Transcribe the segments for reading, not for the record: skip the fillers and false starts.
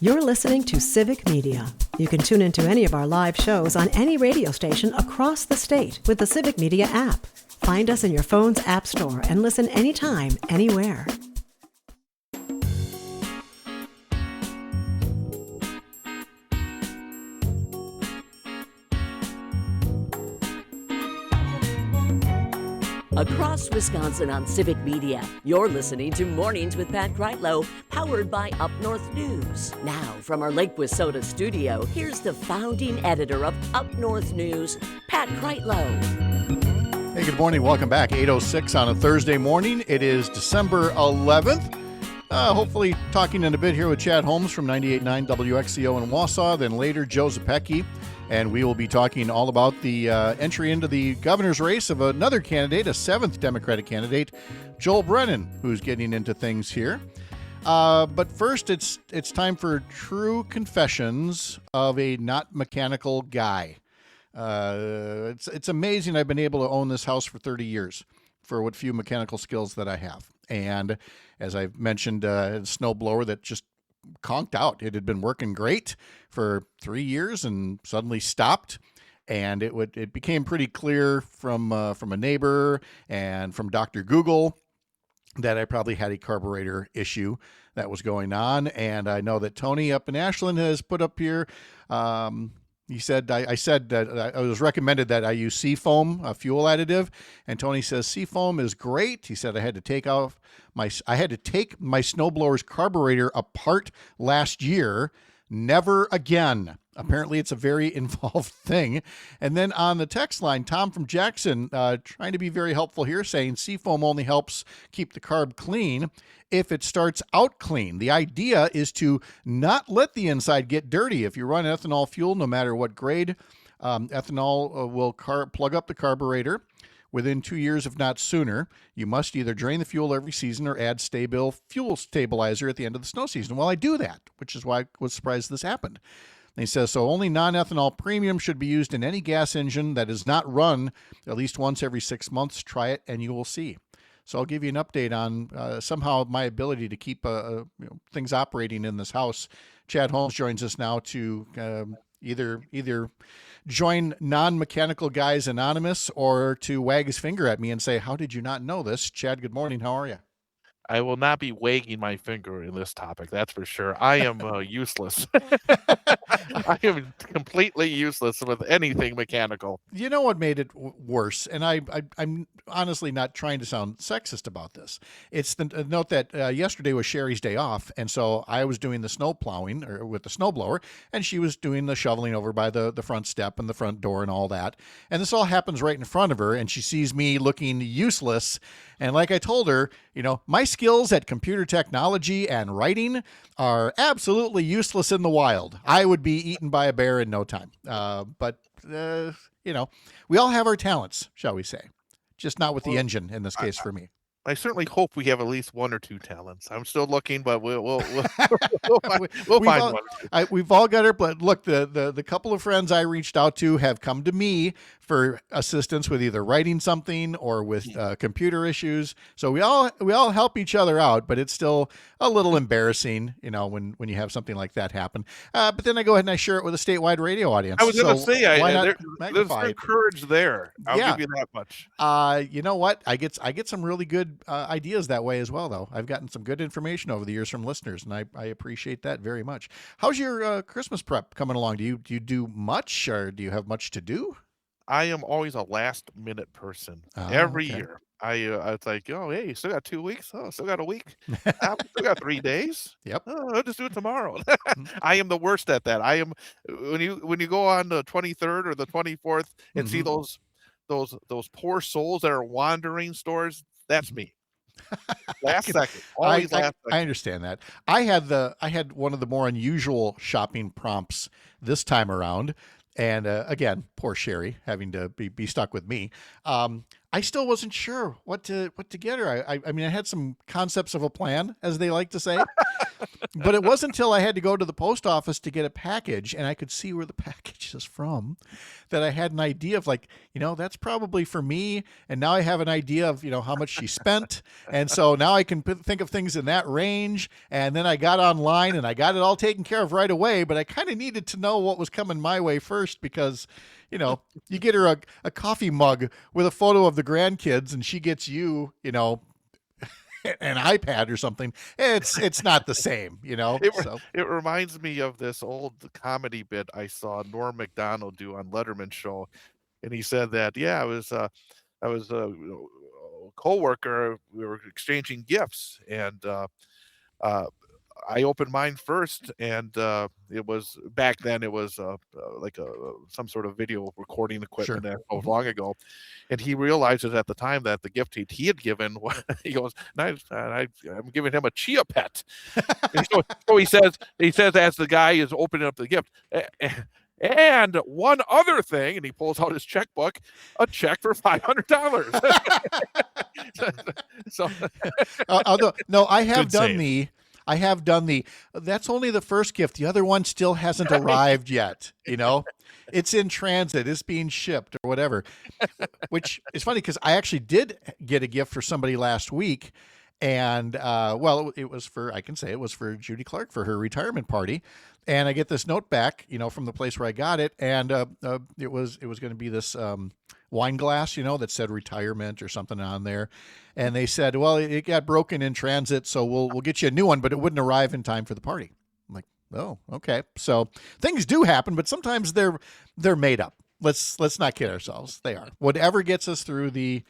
You're listening to Civic Media. You can tune into any of our live shows on any radio station across the state with the Civic Media app. Find us in your phone's app store and listen anytime, anywhere. Across Wisconsin on Civic Media, you're listening to Mornings with Pat Kreitlow, powered by Up North News. Now, from our Lake Wissota studio, here's the founding editor of Up North News, Pat Kreitlow. Hey, good morning. Welcome back. 8:06 on a Thursday morning. It is December 11th. Hopefully talking in a bit here with Chad Holmes from 98.9 WXCO in Wausau, then later Joe Zepecki. And we will be talking all about the entry into the governor's race of another candidate, a seventh Democratic candidate, Joel Brennan, who's getting into things here. But first, it's time for true confessions of a not mechanical guy. It's amazing I've been able to own this house for 30 years for what few mechanical skills that I have. And as I've mentioned, a snowblower that just conked out. It had been working great for 3 years and suddenly stopped. And it became pretty clear from a neighbor and from Dr. Google that I probably had a carburetor issue that was going on. And I know that Tony up in Ashland has put up here. He said, I said that I was recommended that I use Seafoam, a fuel additive, and Tony says Seafoam is great. He said I had to take my snowblower's carburetor apart last year. Never again. Apparently, it's a very involved thing. And then on the text line, Tom from Jackson, trying to be very helpful here, saying Seafoam only helps keep the carb clean if it starts out clean. The idea is to not let the inside get dirty. If you run ethanol fuel, no matter what grade, ethanol will plug up the carburetor within 2 years, if not sooner. You must either drain the fuel every season or add fuel stabilizer at the end of the snow season. Well, I do that, which is why I was surprised this happened. And he says, so only non-ethanol premium should be used in any gas engine that is not run at least once every 6 months. Try it and you will see. So I'll give you an update on somehow my ability to keep things operating in this house. Chad Holmes joins us now to either join Non-Mechanical Guys Anonymous or to wag his finger at me and say, how did you not know this? Chad, good morning. How are you? I will not be wagging my finger in this topic, that's for sure. I am useless. I am completely useless with anything mechanical. You know what made it worse? And I'm honestly not trying to sound sexist about this. It's the note that yesterday was Sherry's day off, and so I was doing the snow plowing with the snowblower, and she was doing the shoveling over by the front step and the front door and all that. And this all happens right in front of her, and she sees me looking useless. And like I told her, my skills at computer technology and writing are absolutely useless in the wild. I would be eaten by a bear in no time. But we all have our talents, shall we say. Just not with the engine in this case for me. I certainly hope we have at least one or two talents. I'm still looking, but we'll find one. We've all got our, but look, the couple of friends I reached out to have come to me for assistance with either writing something or with computer issues. So we all help each other out, but it's still a little embarrassing, when you have something like that happen. But then I go ahead and I share it with a statewide radio audience. I was going to say, there's magnify courage there. I'll give you that much. You know what? I get some really good ideas that way as well, though. I've gotten some good information over the years from listeners, and I appreciate that very much. How's your Christmas prep coming along? Do you do much, or do you have much to do? I am always a last minute person every year. It's like, hey, still got 2 weeks. Oh, still got a week. Still got 3 days. Yep. I'll just do it tomorrow. I am the worst at that. I am when you go on the 23rd or the 24th and see those poor souls that are wandering stores. That's me. Last second. Always last second. I understand that. I had one of the more unusual shopping prompts this time around. And again, poor Sherry having to be stuck with me. I still wasn't sure what to get her. I mean, I had some concepts of a plan, as they like to say. But it wasn't until I had to go to the post office to get a package and I could see where the package is from that I had an idea of, like, that's probably for me. And now I have an idea of, how much she spent. And so now I can think of things in that range. And then I got online and I got it all taken care of right away. But I kind of needed to know what was coming my way first because, you get her a coffee mug with a photo of the grandkids and she gets you, an iPad or something. It's not the same, It reminds me of this old comedy bit I saw Norm Macdonald do on Letterman show, and he said that, I was a coworker. We were exchanging gifts, and uh, I opened mine first, and it was back then. It was like some sort of video recording Sure. equipment that was long ago, and he realizes at the time that the gift he had given, he goes, I'm giving him a chia pet. And so he says as the guy is opening up the gift. And one other thing, and he pulls out his checkbook, a check for $500. So, although, no, I have Good done save. that's only the first gift. The other one still hasn't arrived yet. It's in transit. It's being shipped or whatever, which is funny because I actually did get a gift for somebody last week. And, it was for Judy Clark for her retirement party. And I get this note back, from the place where I got it. And, it was going to be this, wine glass, that said retirement or something on there. And they said, well, it got broken in transit, so we'll get you a new one, but it wouldn't arrive in time for the party. I'm like, oh, okay. So things do happen, but sometimes they're made up. Let's not kid ourselves. They are. Whatever gets us through the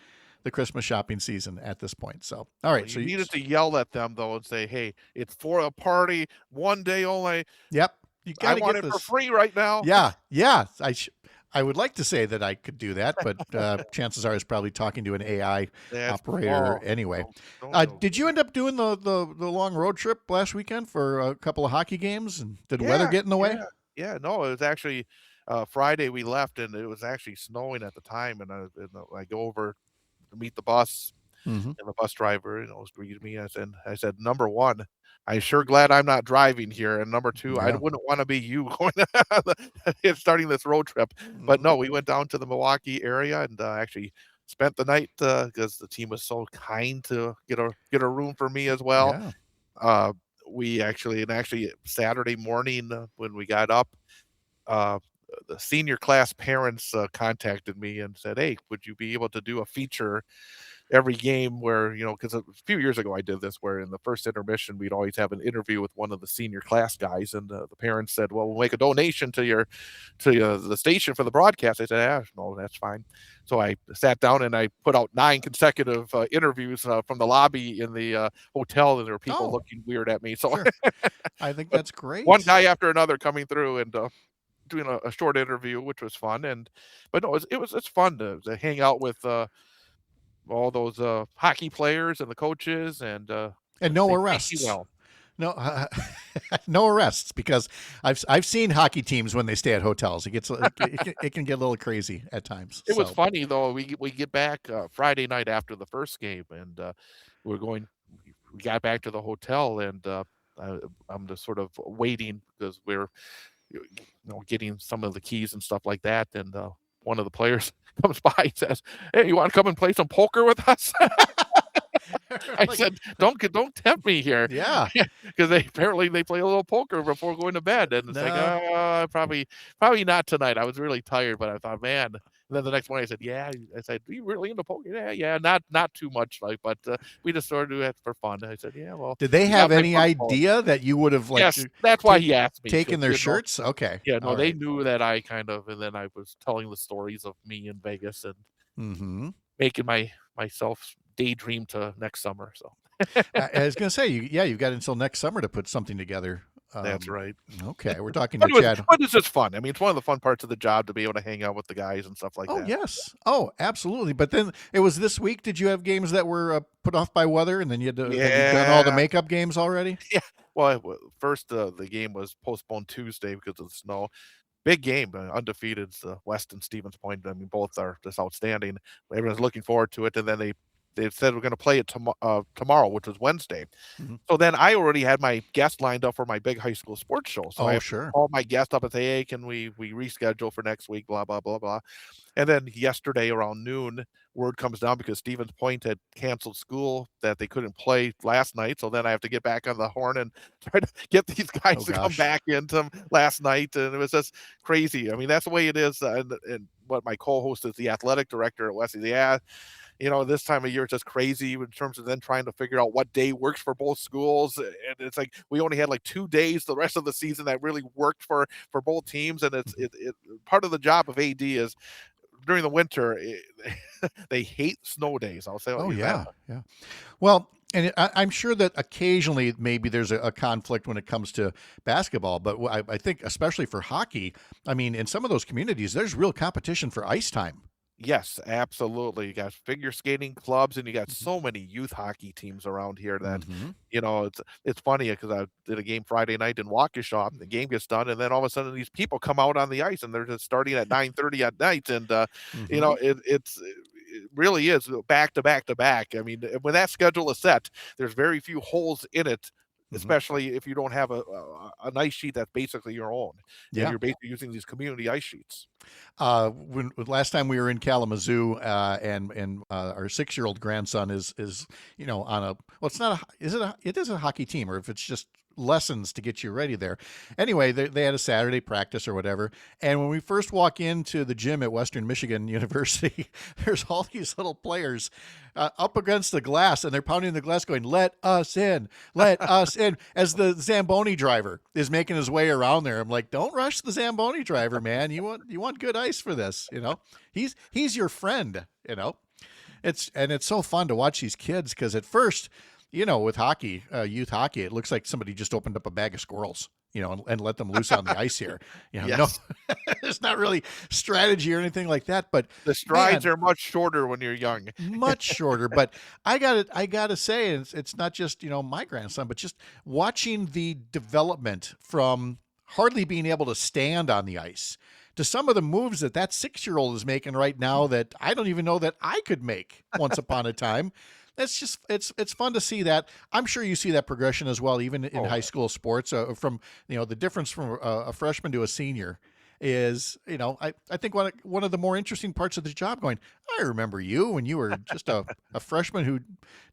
Christmas shopping season at this point. So, all right. You So needed to yell at them though and say, "Hey, it's for a party, one day only. Yep. You got I to want get it this for free right now." Yeah. I would like to say that I could do that, but chances are I was probably talking to an AI operator anyway. Don't Did you end up doing the long road trip last weekend for a couple of hockey games? And did weather get in the way? Yeah. No, it was actually Friday we left, and it was actually snowing at the time. And I go over to meet the bus, Mm-hmm. and the bus driver, greeted me. I said, number one, I'm sure glad I'm not driving here. And number two, I Yeah. wouldn't want to be you going starting this road trip. But no, we went down to the Milwaukee area and actually spent the night because the team was so kind to get a room for me as well. Yeah. We actually Saturday morning when we got up, uh, the senior class parents contacted me and said, "Hey, would you be able to do a feature every game where, because a few years ago I did this where in the first intermission we'd always have an interview with one of the senior class guys, and the parents said, well, we'll make a donation to the station for the broadcast." I said, "Yeah, no, that's fine." So I sat down and I put out 9 consecutive interviews from the lobby in the hotel, and there were people looking weird at me. So Sure. I think that's great. one guy after another coming through and doing a short interview, which was fun. But no, it's fun to hang out with all those hockey players and the coaches, and no they treat you arrests. well. No, no arrests, because I've seen hockey teams when they stay at hotels. It can get a little crazy at times. It was funny though. We get back Friday night after the first game, and we got back to the hotel, and I'm just sort of waiting because we're getting some of the keys and stuff like that, and one of the players comes by and says, "Hey, you want to come and play some poker with us?" I said, "Don't tempt me here." Yeah. Because they apparently play a little poker before going to bed, and it's like, probably not tonight. I was really tired, but I thought, man. And then the next morning I said, "Yeah." I said, "Are you really into poker?" Yeah, not too much, but we just sort of do it for fun. I said, "Yeah, well." Did they have any idea that you would have Yes, that's why he asked me. Taken their shirts? Okay. Yeah, no, they knew that I and then I was telling the stories of me in Vegas and making myself daydream to next summer. So I was going to say, you've got until next summer to put something together. That's right. Okay, we're talking to Chad. But it's just fun. I mean, it's one of the fun parts of the job to be able to hang out with the guys and stuff like that. Oh, yes. Oh, absolutely. But then it was this week. Did you have games that were put off by weather, and then you've done all the makeup games already? Yeah. Well, first the game was postponed Tuesday because of the snow. big game, undefeated. West and Stevens Point. I mean, both are just outstanding. Everyone's looking forward to it, and then they said we're going to play it tomorrow, which was Wednesday. Mhm. So then I already had my guest lined up for my big high school sports show. So I Oh, have to sure. call my guest up and say, hey, can we reschedule for next week? Blah blah blah blah. And then yesterday around noon, word comes down because Stevens Point had canceled school that they couldn't play last night. So then I have to get back on the horn and try to get these guys Oh, to come gosh. back into last night. And it was just crazy. I mean, that's the way it is. And what my co-host is the athletic director at Wesley. Yeah, this time of year it's just crazy in terms of then trying to figure out what day works for both schools. And it's like we only had like 2 days the rest of the season that really worked for both teams. And it's part of the job of AD is during the winter, they hate snow days. I'll say. Oh, yeah. Yeah. Well, and I'm sure that occasionally maybe there's a conflict when it comes to basketball, but I think especially for hockey, I mean, in some of those communities, there's real competition for ice time. Yes, absolutely. You got figure skating clubs, and you got so many youth hockey teams around here that Mhm. it's funny because I did a game Friday night in Waukesha. The game gets done, and then all of a sudden these people come out on the ice, and they're just starting at 9:30 at night, and Mhm. it really is back to back to back. I mean, when that schedule is set, there's very few holes in it. Mhm. Especially if you don't have an ice sheet that's basically your own, and Yeah. you're basically using these community ice sheets. When last time we were in Kalamazoo, and our 6-year-old grandson is on a, well, it's not a, is it a, it is a hockey team, or if it's just lessons to get you ready there. Anyway, they had a Saturday practice or whatever, and when we first walk into the gym at Western Michigan University, there's all these little players up against the glass, and they're pounding the glass going, let us in, as the Zamboni driver is making his way around there. I'm like, don't rush the Zamboni driver, man. You want good ice for this. He's your friend. It's so fun to watch these kids, because at first, with hockey, youth hockey, it looks like somebody just opened up a bag of squirrels, and let them loose on the ice here. Yes. No, there's not really strategy or anything like that, but The strides man, are much shorter when you're young. much shorter. But I gotta say, it's not just, my grandson, but just watching the development from hardly being able to stand on the ice to some of the moves that 6-year-old is making right now that I don't even know that I could make once upon a time. That's just, it's fun to see that. I'm sure you see that progression as well, even in high school sports, from, the difference from a freshman to a senior is, I think one of the more interesting parts of the job going, I remember you when you were just a freshman who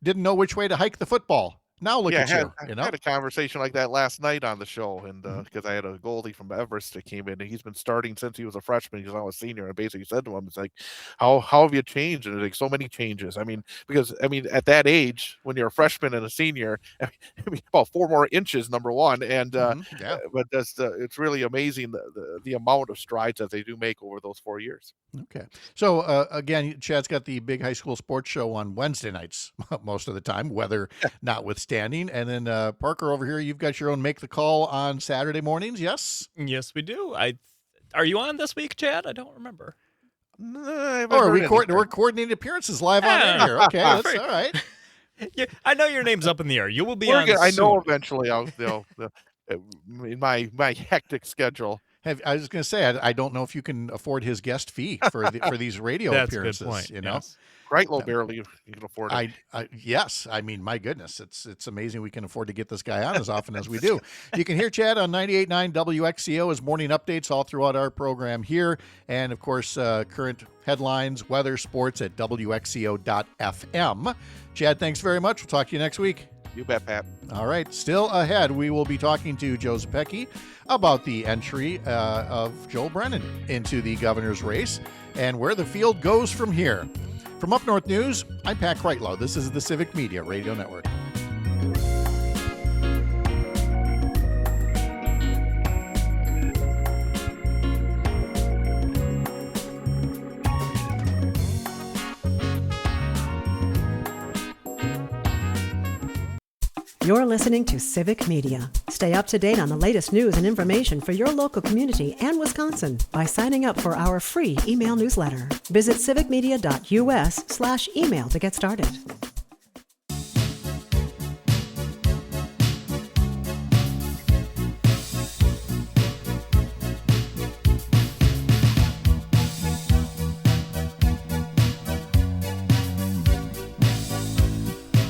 didn't know which way to hike the football. Now look Yeah, at you, I had a conversation like that last night on the show, and Mhm. because I had a goalie from Everest that came in, and he's been starting since he was a freshman. He's now a senior. And I basically said to him, "It's like, how have you changed?" And it's like so many changes. I mean, because at that age, when you're a freshman and a senior, I mean about 4 more inches, number one, and Yeah. but that's it's really amazing the amount of strides that they do make over those 4 years. Okay. So again, Chad's got the big high school sports show on Wednesday nights most of the time, weather notwithstanding. And then Parker over here, you've got your own Make the Call on Saturday mornings. Yes. Yes, we do. Are you on this week, Chad? I don't remember. I haven't Oh, heard anything. we're coordinating appearances live on air Yeah. here. Okay, that's all right. Yeah, I know your name's up in the air. You will be We're on. I know soon. eventually in my hectic schedule. I was going to say, I don't know if you can afford his guest fee for these radio That's a appearances. good point. Yes. Greitlow barely you can afford it. Yes. I mean, my goodness, it's amazing we can afford to get this guy on as often as we do. You can hear Chad on 98.9 WXCO as morning updates all throughout our program here. And of course, current headlines, weather, sports at WXCO.FM. Chad, thanks very much. We'll talk to you next week. You bet, Pat. All right. Still ahead, we will be talking to Joe Zepecki about the entry of Joel Brennan into the governor's race and where the field goes from here. From Up North News, I'm Pat Kreitlow. This is the Civic Media Radio Network. You're listening to Civic Media. Stay up to date on the latest news and information for your local community and Wisconsin by signing up for our free email newsletter. Visit civicmedia.us/email to get started.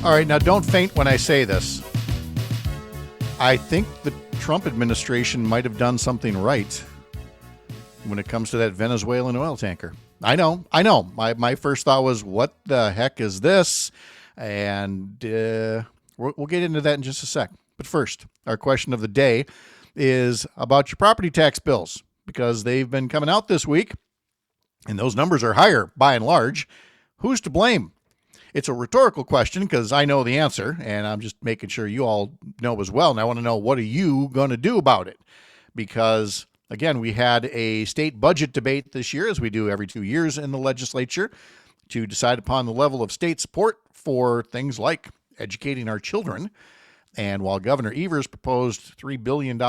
All right, now don't faint when I say this. I think the Trump administration might have done something right when it comes to that Venezuelan oil tanker. I know. My first thought was, what the heck is this? And we'll get into that in just a sec. But first, our question of the day is about your property tax bills, because they've been coming out this week, and those numbers are higher by and large. Who's to blame? It's a rhetorical question because I know the answer, and I'm just making sure you all know as well. And I want to know, what are you going to do about it? Because, again, we had a state budget debate this year, as we do every 2 years in the legislature, to decide upon the level of state support for things like educating our children. And while Governor Evers proposed $3 billion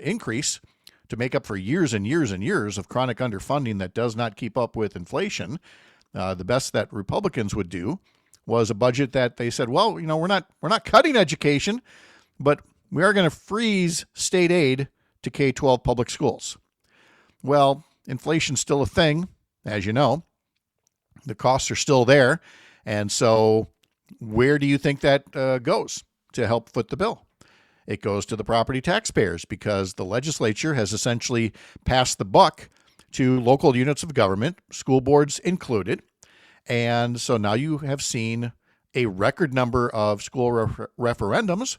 increase to make up for years and years and years of chronic underfunding that does not keep up with inflation, the best that Republicans would do was a budget that they said, well, we're not cutting education, but we are going to freeze state aid to K-12 public schools. Well, inflation's still a thing, as you know. The costs are still there. And so where do you think that goes to help foot the bill? It goes to the property taxpayers, because the legislature has essentially passed the buck to local units of government, school boards included. And so now you have seen a record number of school referendums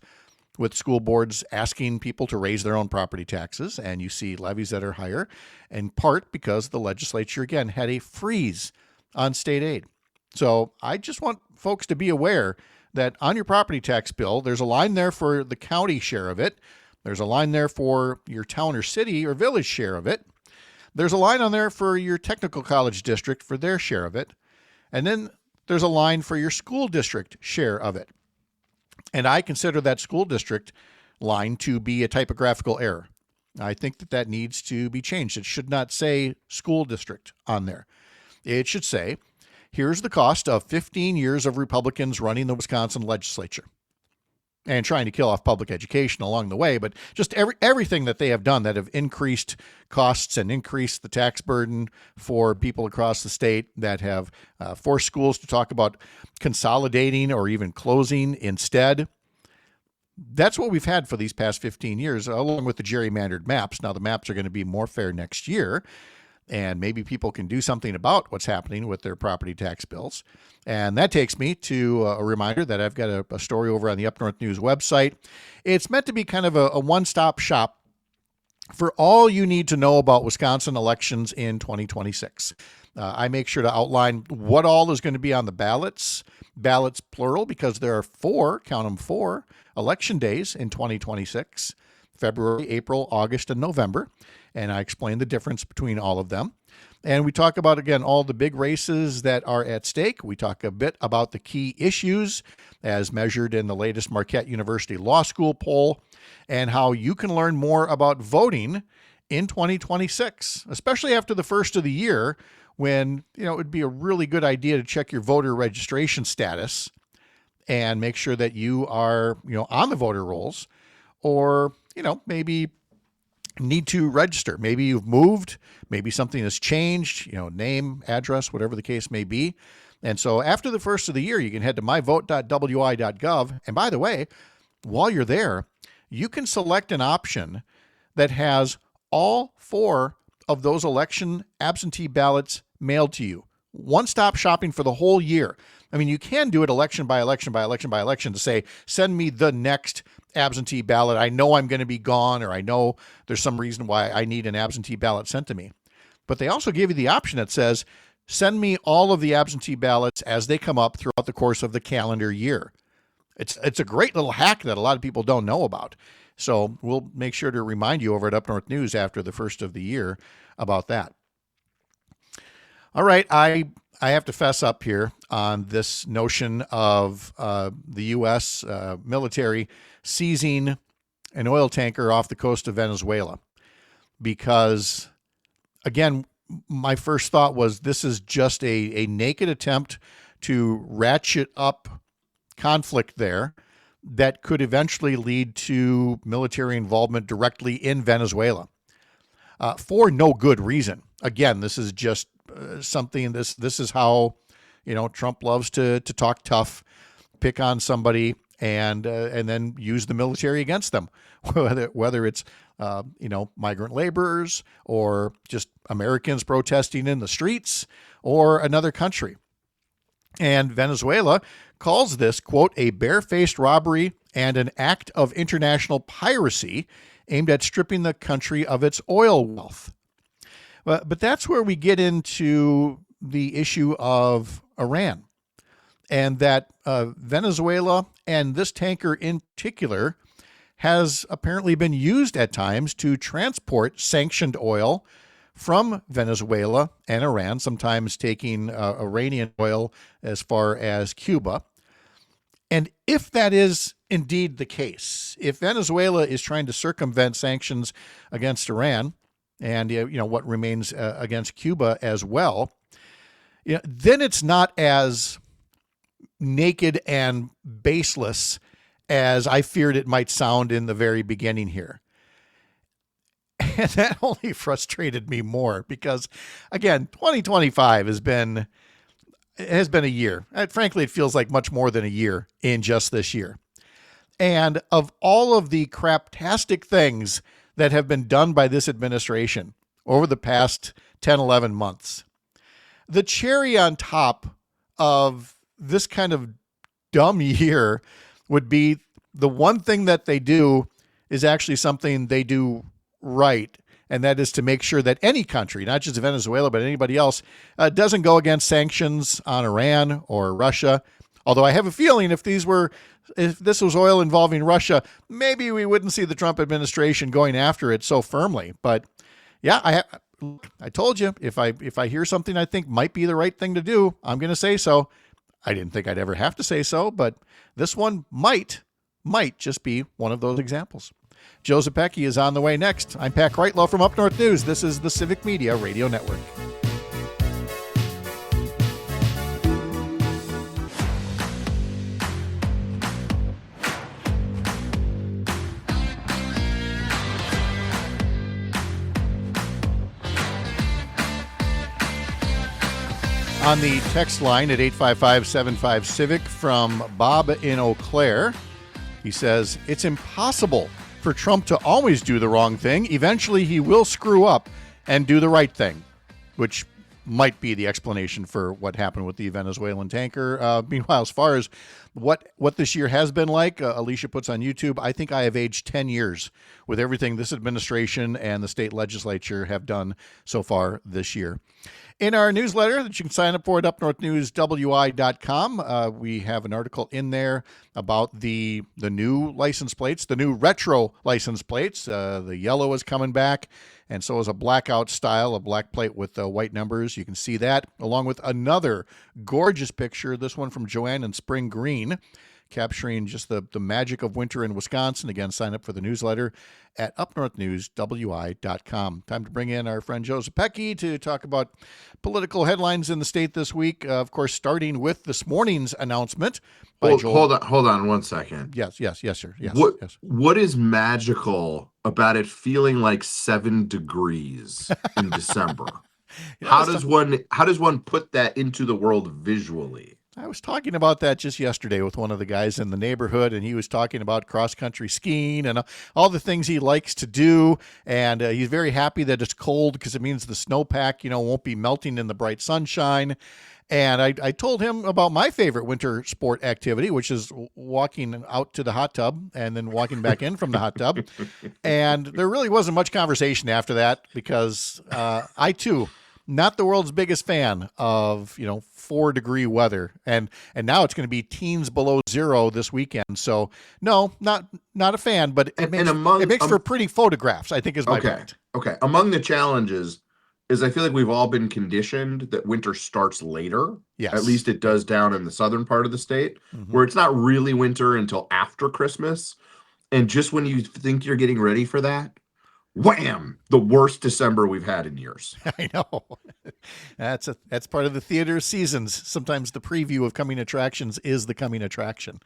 with school boards asking people to raise their own property taxes. And you see levies that are higher, in part because the legislature, again, had a freeze on state aid. So I just want folks to be aware that on your property tax bill, there's a line there for the county share of it. There's a line there for your town or city or village share of it. There's a line on there for your technical college district for their share of it. And then there's a line for your school district share of it. And I consider that school district line to be a typographical error. I think that needs to be changed. It should not say school district on there. It should say, here's the cost of 15 years of Republicans running the Wisconsin legislature and trying to kill off public education along the way, but just everything that they have done that have increased costs and increased the tax burden for people across the state, that have forced schools to talk about consolidating or even closing instead. That's what we've had for these past 15 years, along with the gerrymandered maps. Now, the maps are going to be more fair next year, and maybe people can do something about what's happening with their property tax bills. And that takes me to a reminder that I've got a story over on the Up North News website. It's meant to be kind of a one-stop shop for all you need to know about Wisconsin elections in 2026. I make sure to outline what all is going to be on the ballots plural, because there are 4, count them 4, election days in 2026, February, April, August, and November. And I explain the difference between all of them. And we talk about, again, all the big races that are at stake. We talk a bit about the key issues as measured in the latest Marquette University Law School poll, and how you can learn more about voting in 2026, especially after the first of the year, when, it would be a really good idea to check your voter registration status and make sure that you are, on the voter rolls, or, maybe need to register. Maybe you've moved, maybe something has changed, name, address, whatever the case may be. And so after the first of the year, you can head to myvote.wi.gov. And by the way, while you're there, you can select an option that has all 4 of those election absentee ballots mailed to you. One-stop shopping for the whole year. I mean, you can do it election by election by election by election to say, send me the next absentee ballot. I know I'm going to be gone, or I know there's some reason why I need an absentee ballot sent to me. But they also give you the option that says, send me all of the absentee ballots as they come up throughout the course of the calendar year. It's a great little hack that a lot of people don't know about. So we'll make sure to remind you over at Up North News after the first of the year about that. All right, I have to fess up here on this notion of the U.S. Military seizing an oil tanker off the coast of Venezuela, because, again, my first thought was this is just a naked attempt to ratchet up conflict there that could eventually lead to military involvement directly in Venezuela for no good reason. Again, this is just something, this is how, Trump loves to talk tough. pick on somebody and then use the military against them, whether it's migrant laborers or just Americans protesting in the streets or another country. And Venezuela calls this, quote, a barefaced robbery and an act of international piracy aimed at stripping the country of its oil wealth. But that's where we get into the issue of Iran, and that Venezuela, and this tanker in particular, has apparently been used at times to transport sanctioned oil from Venezuela and Iran, sometimes taking Iranian oil as far as Cuba. And if that is indeed the case, if Venezuela is trying to circumvent sanctions against Iran and what remains against Cuba as well, then it's not as naked and baseless as I feared it might sound in the very beginning here. And that only frustrated me more because, again, 2025 has been a year. Frankly, it feels like much more than a year in just this year. And of all of the craptastic things that have been done by this administration over the past 10, 11 months, the cherry on top of this kind of dumb year would be the one thing that they do is actually something they do right, and that is to make sure that any country, not just Venezuela, but anybody else, doesn't go against sanctions on Iran or Russia. Although I have a feeling if this was oil involving Russia, maybe we wouldn't see the Trump administration going after it so firmly. But yeah, I told you, if I hear something I think might be the right thing to do, I'm going to say so. I didn't think I'd ever have to say so, but this one might just be one of those examples. Joe Zepecki is on the way next. I'm Pat Kreitlow from Up North News. This is the Civic Media Radio Network. On the text line at 855-75-CIVIC from Bob in Eau Claire, he says, it's impossible for Trump to always do the wrong thing. Eventually, he will screw up and do the right thing, which might be the explanation for what happened with the Venezuelan tanker. Meanwhile, as far as what this year has been like, Alicia puts on YouTube, I think I have aged 10 years with everything this administration and the state legislature have done so far this year. In our newsletter that you can sign up for at upnorthnewswi.com, we have an article in there about the new license plates, the new retro license plates. The yellow is coming back, and so is a blackout style, a black plate with white numbers. You can see that, along with another gorgeous picture, this one from Joanne in Spring Green, capturing just the magic of winter in Wisconsin. Again, sign up for the newsletter at upnorthnewswi.com. Time to bring in our friend Joe Zepecki to talk about political headlines in the state this week. Of course, starting with this morning's announcement by Joel. Hold on 1 second. Yes, sir. Yes. What is magical about it feeling like 7 degrees in December? How does one put that into the world visually? I was talking about that just yesterday with one of the guys in the neighborhood, and he was talking about cross-country skiing and all the things he likes to do, and he's very happy that it's cold because it means the snowpack, won't be melting in the bright sunshine. And I told him about my favorite winter sport activity, which is walking out to the hot tub and then walking back in from the hot tub. And there really wasn't much conversation after that because I, too, not the world's biggest fan of 4-degree weather, and now it's going to be teens below zero this weekend. So no, not a fan, but it makes for pretty photographs, I think, is my point. Okay. Among the challenges is I feel like we've all been conditioned that winter starts later. Yes. At least it does down in the southern part of the state, where it's not really winter until after Christmas. And just when you think you're getting ready for that, wham, the worst December we've had in years. I know. That's part of the theater seasons. Sometimes the preview of coming attractions is the coming attraction.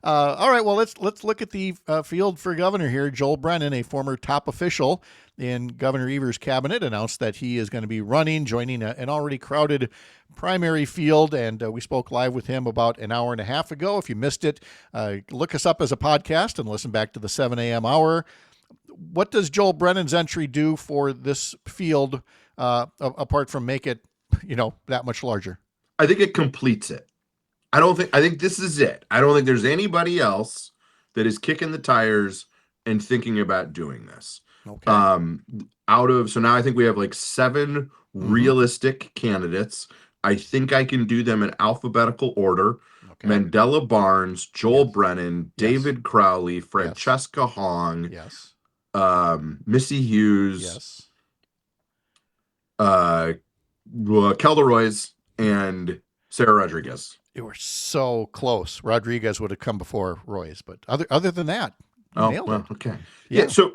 All right, well, let's look at the field for governor here. Joel Brennan, a former top official in Governor Evers' cabinet, announced that he is going to be running, joining an already crowded primary field, and we spoke live with him about an hour and a half ago. If you missed it, look us up as a podcast and listen back to the 7 a.m. hour. What does Joel Brennan's entry do for this field, apart from make it, that much larger? I think it completes it. I think this is it. I don't think there's anybody else that is kicking the tires and thinking about doing this. Okay. So now I think we have like 7 realistic candidates. I think I can do them in alphabetical order. Okay. Mandela Barnes, Joel Brennan, David Crowley, Francesca Hong. Yes. Missy Hughes, yes, Kelda Royce, and Sarah Rodriguez. You were so close. Rodriguez would have come before Royce, but other than that, nailed it. Okay. Yeah. So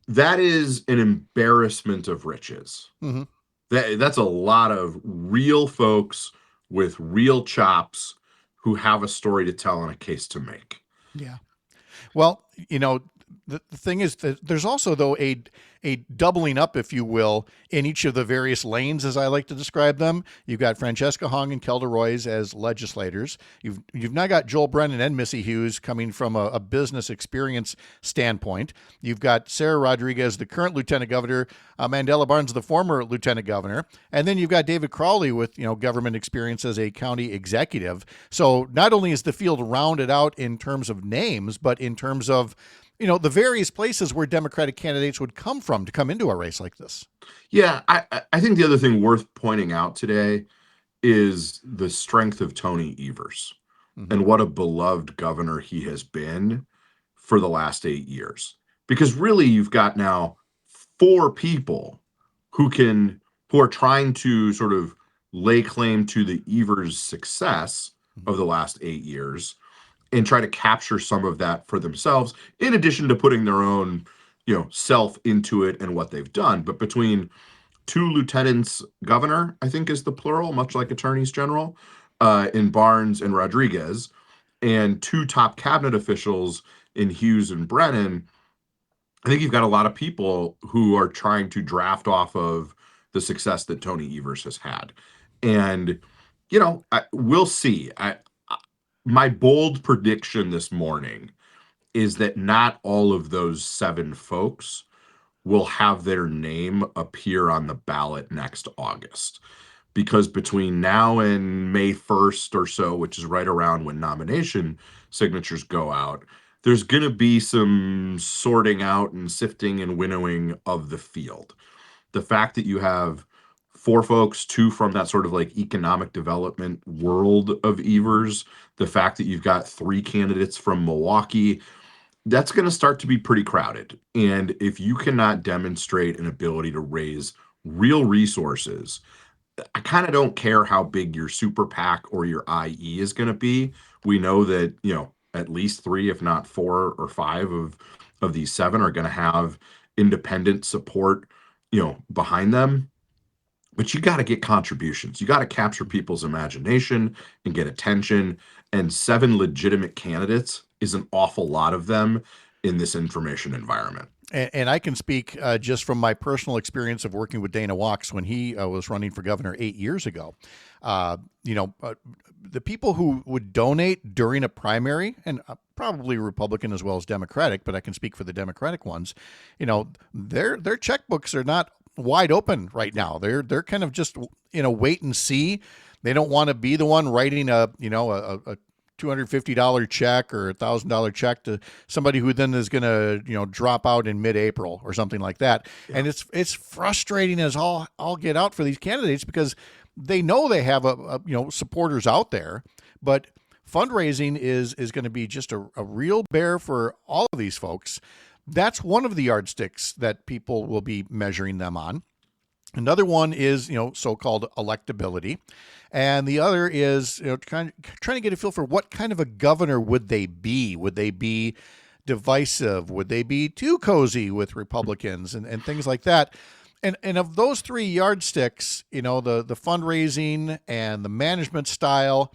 that is an embarrassment of riches. Mm-hmm. That's a lot of real folks with real chops who have a story to tell and a case to make. Yeah. Well, the thing is that there's also, though, a doubling up, if you will, in each of the various lanes, as I like to describe them. You've got Francesca Hong and Kelda Royce as legislators. You've now got Joel Brennan and Missy Hughes coming from a business experience standpoint. You've got Sarah Rodriguez, the current lieutenant governor, Mandela Barnes, the former lieutenant governor, and then you've got David Crowley with government experience as a county executive. So not only is the field rounded out in terms of names, but in terms of the various places where Democratic candidates would come from to come into a race like this. Yeah, I think the other thing worth pointing out today is the strength of Tony Evers and what a beloved governor he has been for the last 8 years. Because really, you've got now 4 people who are trying to sort of lay claim to the Evers success of the last 8 years and try to capture some of that for themselves, in addition to putting their own, self into it and what they've done. But between 2 lieutenants governor, I think is the plural, much like attorneys general, in Barnes and Rodriguez, and 2 top cabinet officials in Hughes and Brennan, I think you've got a lot of people who are trying to draft off of the success that Tony Evers has had. And, we'll see. My bold prediction this morning is that not all of those 7 folks will have their name appear on the ballot next August. Because between now and May 1st or so, which is right around when nomination signatures go out, there's going to be some sorting out and sifting and winnowing of the field. The fact that you have 4 folks, 2 from that sort of like economic development world of Evers, the fact that you've got 3 candidates from Milwaukee, that's going to start to be pretty crowded. And if you cannot demonstrate an ability to raise real resources, I kind of don't care how big your super PAC or your IE is going to be. We know that, at least 3, if not 4 or 5 of these 7 are going to have independent support, behind them. But you got to get contributions. You got to capture people's imagination and get attention. And 7 legitimate candidates is an awful lot of them in this information environment. And I can speak just from my personal experience of working with Dana Walks when he was running for governor 8 years ago. The people who would donate during a primary, and probably Republican as well as Democratic, but I can speak for the Democratic ones, their checkbooks are not wide open right now. They're kind of just wait and see. They don't want to be the one writing a $250 check or $1,000 check to somebody who then is going to drop out in mid-April or something like that. Yeah. And it's frustrating as all get out for these candidates because they know they have supporters out there, but fundraising is going to be just a real bear for all of these folks. That's one of the yardsticks that people will be measuring them on. Another one is, so-called electability. And the other is, trying to get a feel for what kind of a governor would they be? Would they be divisive? Would they be too cozy with Republicans and things like that? And of those three yardsticks, the fundraising and the management style,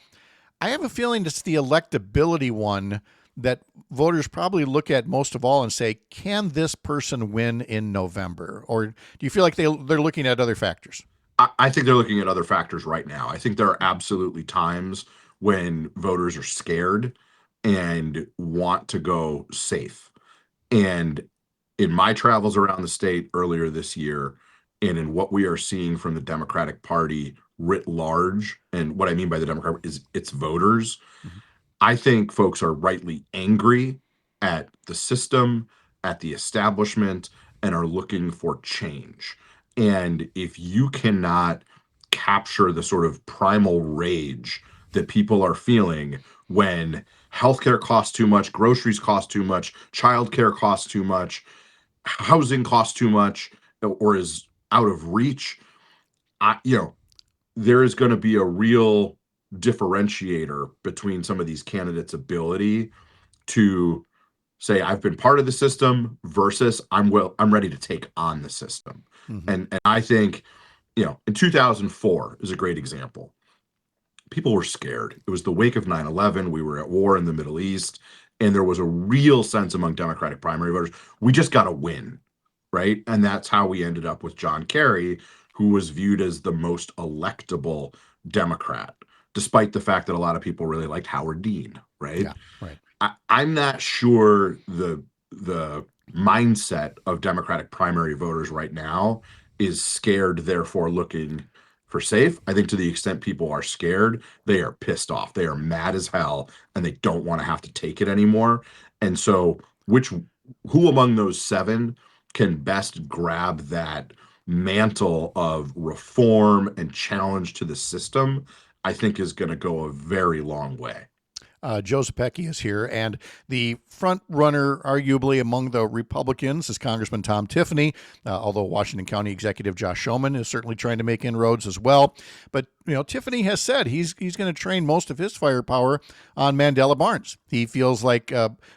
I have a feeling it's the electability one that voters probably look at most of all and say, can this person win in November? Or do you feel like they're looking at other factors? I think they're looking at other factors right now. I think there are absolutely times when voters are scared and want to go safe. And in my travels around the state earlier this year, and in what we are seeing from the Democratic Party writ large, and what I mean by the Democrat is its voters, I think folks are rightly angry at the system, at the establishment, and are looking for change. And if you cannot capture the sort of primal rage that people are feeling when healthcare costs too much, groceries cost too much, childcare costs too much, housing costs too much, or is out of reach, there is going to be a real differentiator between some of these candidates' ability to say I've been part of the system versus I'm ready to take on the system. And I think, in 2004 is a great example. People were scared. It was the wake of 9/11. We were at war in the Middle East, and there was a real sense among Democratic primary voters, we just got to win, right? And that's how we ended up with John Kerry, who was viewed as the most electable Democrat, despite the fact that a lot of people really liked Howard Dean, right? Yeah, right. I'm not sure the mindset of Democratic primary voters right now is scared, therefore looking for safe. I think to the extent people are scared, they are pissed off. They are mad as hell, and they don't want to have to take it anymore. And so, who among those seven can best grab that mantle of reform and challenge to the system, I think is going to go a very long way. Joe Zepecki is here, and the front runner, arguably among the Republicans, is Congressman Tom Tiffany. Although Washington County Executive Josh Schoeman is certainly trying to make inroads as well. But Tiffany has said he's going to train most of his firepower on Mandela Barnes. He feels like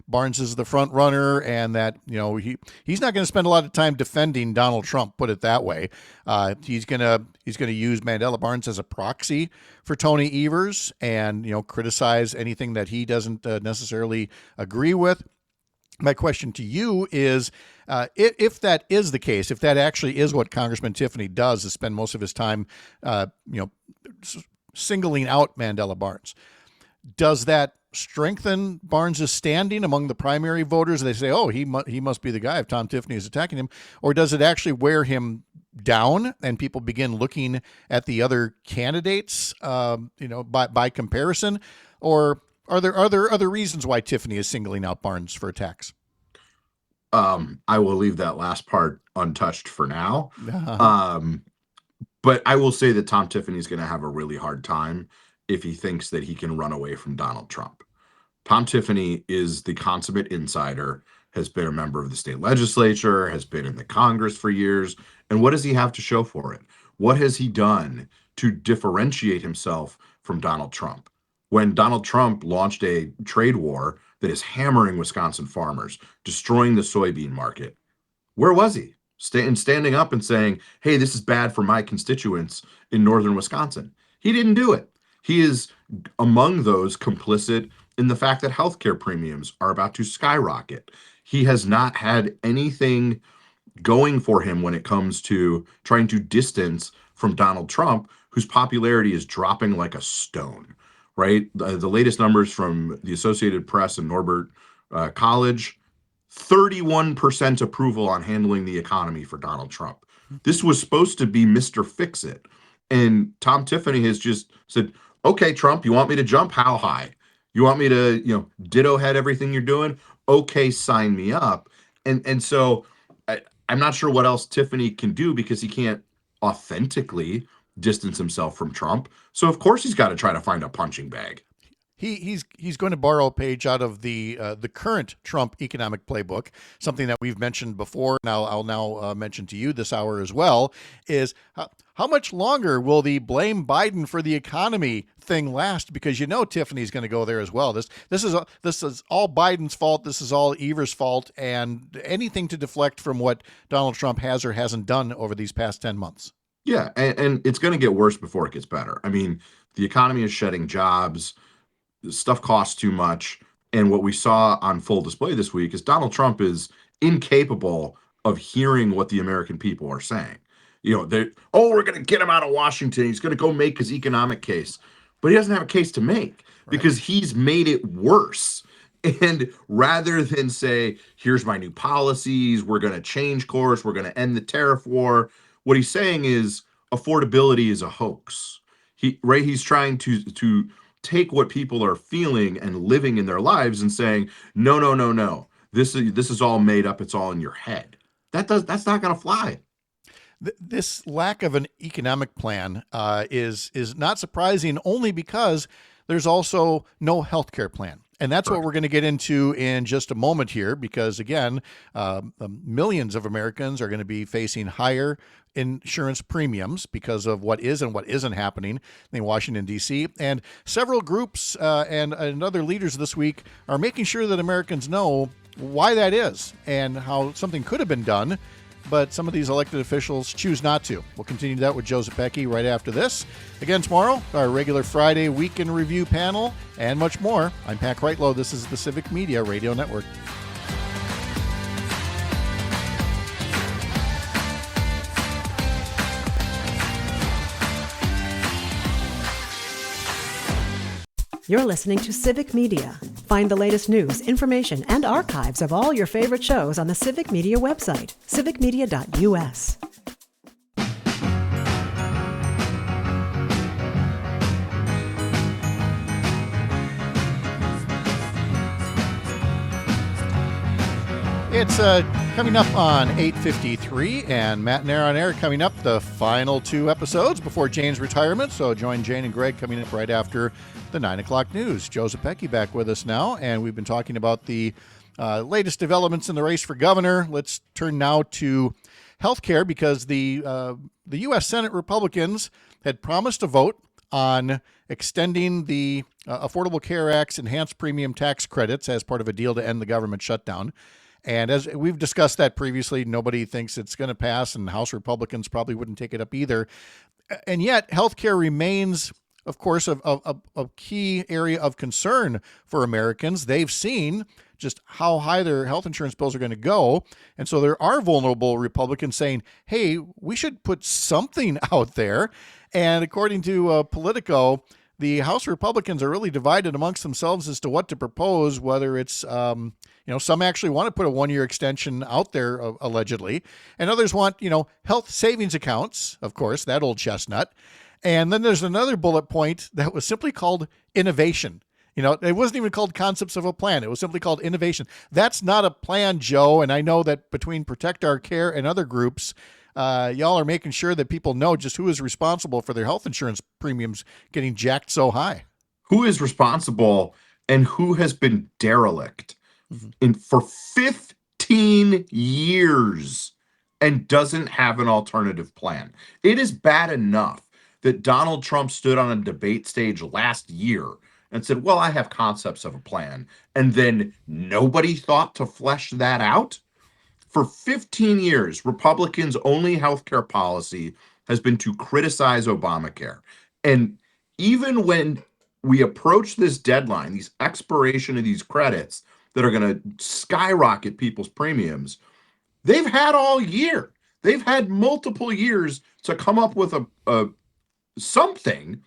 Barnes is the front runner, and that he's not going to spend a lot of time defending Donald Trump. Put it that way. He's going to use Mandela Barnes as a proxy for Tony Evers, and criticize anything that he doesn't necessarily agree with. My question to you is, if that is the case, if that actually is what Congressman Tiffany does, is spend most of his time, singling out Mandela Barnes, does that strengthen Barnes's standing among the primary voters? They say, oh, he must be the guy if Tom Tiffany is attacking him, or does it actually wear him down and people begin looking at the other candidates, by comparison? Or are there other reasons why Tiffany is singling out Barnes for attacks? I will leave that last part untouched for now. But I will say that Tom Tiffany is going to have a really hard time if he thinks that he can run away from Donald Trump. Tom Tiffany is the consummate insider, has been a member of the state legislature, has been in the Congress for years. And what does he have to show for it? What has he done to differentiate himself from Donald Trump? When Donald Trump launched a trade war that is hammering Wisconsin farmers, destroying the soybean market, where was he? Standing up and saying, hey, this is bad for my constituents in northern Wisconsin. He didn't do it. He is among those complicit in the fact that healthcare premiums are about to skyrocket. He has not had anything going for him when it comes to trying to distance from Donald Trump, whose popularity is dropping like a stone, right? The latest numbers from the Associated Press and Norbert College, 31% approval on handling the economy for Donald Trump. This was supposed to be Mr. Fix-It. And Tom Tiffany has just said, okay, Trump, you want me to jump? How high? You want me to, ditto head everything you're doing? Okay, sign me up. And so I'm not sure what else Tiffany can do, because he can't authentically distance himself from Trump. So of course he's got to try to find a punching bag. He's going to borrow a page out of the current Trump economic playbook, something that we've mentioned before. Now I'll mention to you this hour as well. Is how much longer will the blame Biden for the economy thing last? Because Tiffany's going to go there as well. This is all Biden's fault. This is all Evers' fault, and anything to deflect from what Donald Trump has or hasn't done over these past 10 months. Yeah, and it's going to get worse before it gets better. I mean, the economy is shedding jobs. Stuff costs too much. And what we saw on full display this week is Donald Trump is incapable of hearing what the American people are saying. We're going to get him out of Washington. He's going to go make his economic case. But he doesn't have a case to make because he's made it worse. And rather than say, here's my new policies, we're going to change course, we're going to end the tariff war, what he's saying is affordability is a hoax. He's trying to take what people are feeling and living in their lives and saying, no. This is all made up. It's all in your head. That's not going to fly. This lack of an economic plan is not surprising, only because there's also no healthcare plan. And that's what we're going to get into in just a moment here, because, again, millions of Americans are going to be facing higher insurance premiums because of what is and what isn't happening in Washington, D.C. And several groups and other leaders this week are making sure that Americans know why that is and how something could have been done, but some of these elected officials choose not to. We'll continue that with Joe Zepecki right after this. Again tomorrow, our regular Friday Weekend Review panel, and much more. I'm Pat Kreitlow. This is the Civic Media Radio Network. You're listening to Civic Media. Find the latest news, information, and archives of all your favorite shows on the Civic Media website, civicmedia.us. It's coming up on 8:53, and Matt and Aaron on air coming up, the final two episodes before Jane's retirement. So join Jane and Greg coming up right after the 9 o'clock news. Joe Zepecki back with us now, and we've been talking about the latest developments in the race for governor. Let's turn now to healthcare, because the U.S. Senate Republicans had promised to vote on extending the Affordable Care Act's enhanced premium tax credits as part of a deal to end the government shutdown. And as we've discussed that previously, nobody thinks it's going to pass, and House Republicans probably wouldn't take it up either. And yet, healthcare remains, of course, a key area of concern for Americans. They've seen just how high their health insurance bills are going to go. And so there are vulnerable Republicans saying, hey, we should put something out there. And according to Politico, the House Republicans are really divided amongst themselves as to what to propose, whether it's, some actually want to put a one-year extension out there, allegedly, and others want, health savings accounts, of course, that old chestnut. And then there's another bullet point that was simply called innovation. It wasn't even called concepts of a plan. It was simply called innovation. That's not a plan, Joe. And I know that between Protect Our Care and other groups, y'all are making sure that people know just who is responsible for their health insurance premiums getting jacked so high. Who is responsible and who has been derelict for 15 years and doesn't have an alternative plan. It is bad enough that Donald Trump stood on a debate stage last year and said, well, I have concepts of a plan. And then nobody thought to flesh that out. For 15 years, Republicans' only healthcare policy has been to criticize Obamacare. And even when we approach this deadline, these expiration of these credits that are going to skyrocket people's premiums, they've had all year. They've had multiple years to come up with a something.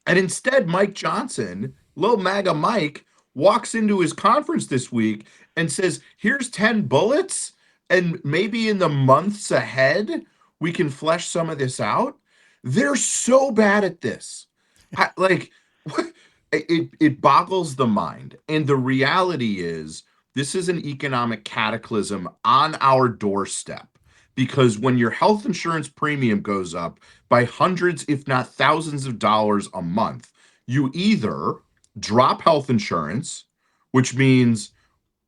And instead, Mike Johnson, little MAGA Mike, walks into his conference this week and says, here's 10 bullets, and maybe in the months ahead, we can flesh some of this out. They're so bad at this. It boggles the mind. And the reality is, this is an economic cataclysm on our doorstep, because when your health insurance premium goes up by hundreds, if not thousands of dollars a month, you either drop health insurance, which means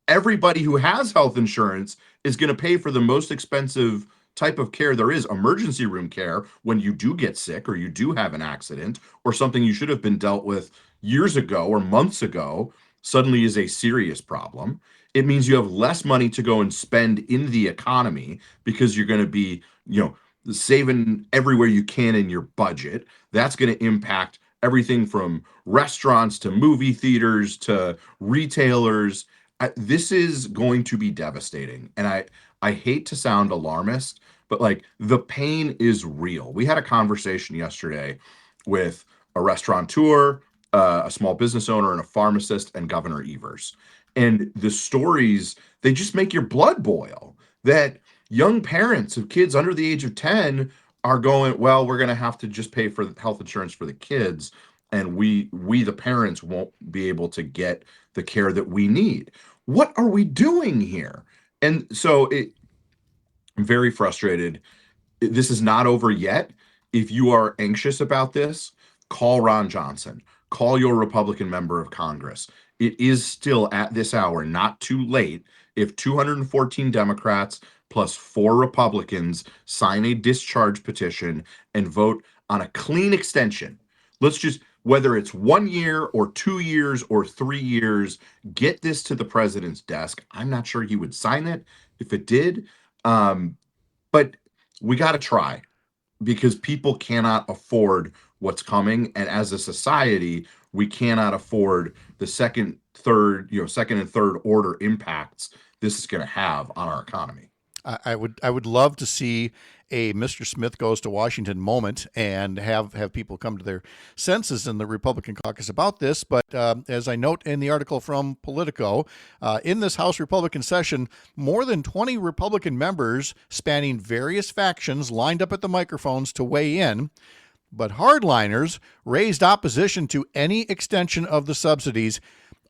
everybody who has health insurance is going to pay for the most expensive type of care there is, emergency room care, when you do get sick or you do have an accident or something you should have been dealt with years ago or months ago suddenly is a serious problem. It means you have less money to go and spend in the economy because you're going to be, saving everywhere you can in your budget. That's going to impact everything from restaurants to movie theaters to retailers. This is going to be devastating. And I hate to sound alarmist, but like the pain is real. We had a conversation yesterday with a restaurateur, a small business owner, and a pharmacist, and Governor Evers. And the stories, they just make your blood boil. That young parents of kids under the age of 10 are going, well, we're going to have to just pay for health insurance for the kids. And we the parents won't be able to get the care that we need. What are we doing here? And so I'm very frustrated. This is not over yet. If you are anxious about this, call Ron Johnson. Call your Republican member of Congress. It is still at this hour, not too late. If 214 Democrats plus 4 Republicans sign a discharge petition and vote on a clean extension, let's just, whether it's 1 year or 2 years or 3 years, get this to the president's desk. I'm not sure he would sign it if it did. But we got to try, because people cannot afford what's coming. And as a society, we cannot afford the second and third order impacts this is going to have on our economy. I would love to see a Mr. Smith Goes to Washington moment and have people come to their senses in the Republican caucus about this. But as I note in the article from Politico, in this House Republican session, more than 20 Republican members spanning various factions lined up at the microphones to weigh in. But hardliners raised opposition to any extension of the subsidies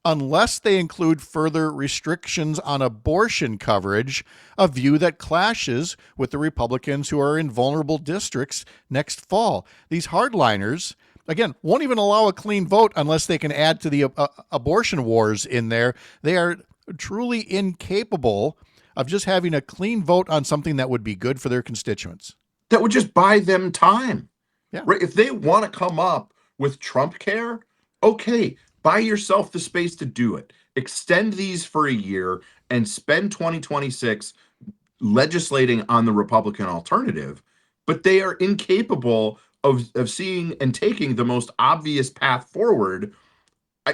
unless they include further restrictions on abortion coverage, a view that clashes with the Republicans who are in vulnerable districts next fall. These hardliners, again, won't even allow a clean vote unless they can add to the abortion wars in there. They are truly incapable of just having a clean vote on something that would be good for their constituents. That would just buy them time. Yeah. Right? If they want to come up with Trump care, okay, buy yourself the space to do it. Extend these for a year and spend 2026 legislating on the Republican alternative. But they are incapable of seeing and taking the most obvious path forward.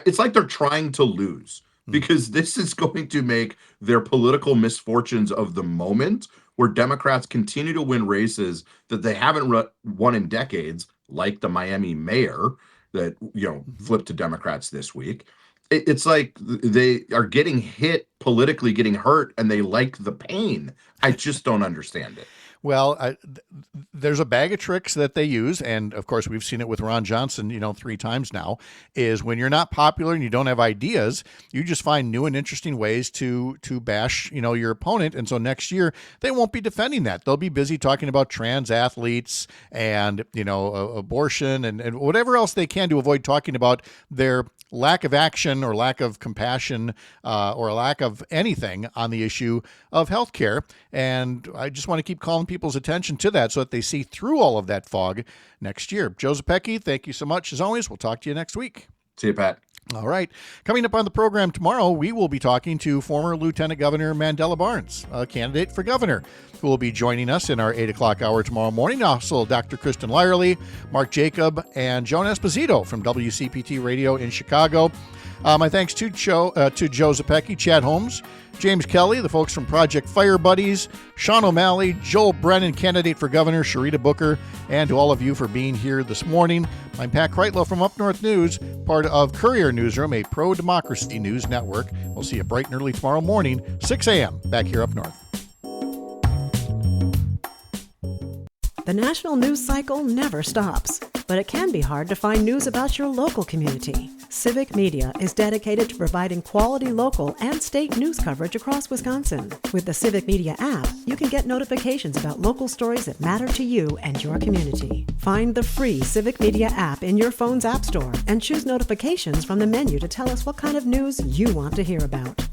It's like they're trying to lose, because this is going to make their political misfortunes of the moment, where Democrats continue to win races that they haven't won in decades, like the Miami mayor that flipped to Democrats this week. It's like they are getting hit politically, getting hurt, and they like the pain. I just don't understand it. Well, there's a bag of tricks that they use, and of course we've seen it with Ron Johnson, 3 times now, is when you're not popular and you don't have ideas, you just find new and interesting ways to bash, your opponent. And so next year they won't be defending that. They'll be busy talking about trans athletes and, abortion and whatever else they can to avoid talking about their lack of action or lack of compassion or lack of anything on the issue of healthcare. And I just want to keep calling people's attention to that so that they see through all of that fog next year. Joe Zepecki, thank you so much. As always, we'll talk to you next week. See you, Pat. All right. Coming up on the program tomorrow, we will be talking to former Lieutenant Governor Mandela Barnes, a candidate for governor, who will be joining us in our 8 o'clock hour tomorrow morning. Also, Dr. Kristen Lyerly, Mark Jacob, and Joan Esposito from WCPT Radio in Chicago. My thanks to Joe Zepecki, Chad Holmes, James Kelly, the folks from Project Fire Buddies, Sean O'Malley, Joel Brennan, candidate for governor, Sharita Booker, and to all of you for being here this morning. I'm Pat Kreitlow from Up North News, part of Courier Newsroom, a pro-democracy news network. We'll see you bright and early tomorrow morning, 6 a.m., back here up north. The national news cycle never stops, but it can be hard to find news about your local community. Civic Media is dedicated to providing quality local and state news coverage across Wisconsin. With the Civic Media app, you can get notifications about local stories that matter to you and your community. Find the free Civic Media app in your phone's app store and choose notifications from the menu to tell us what kind of news you want to hear about.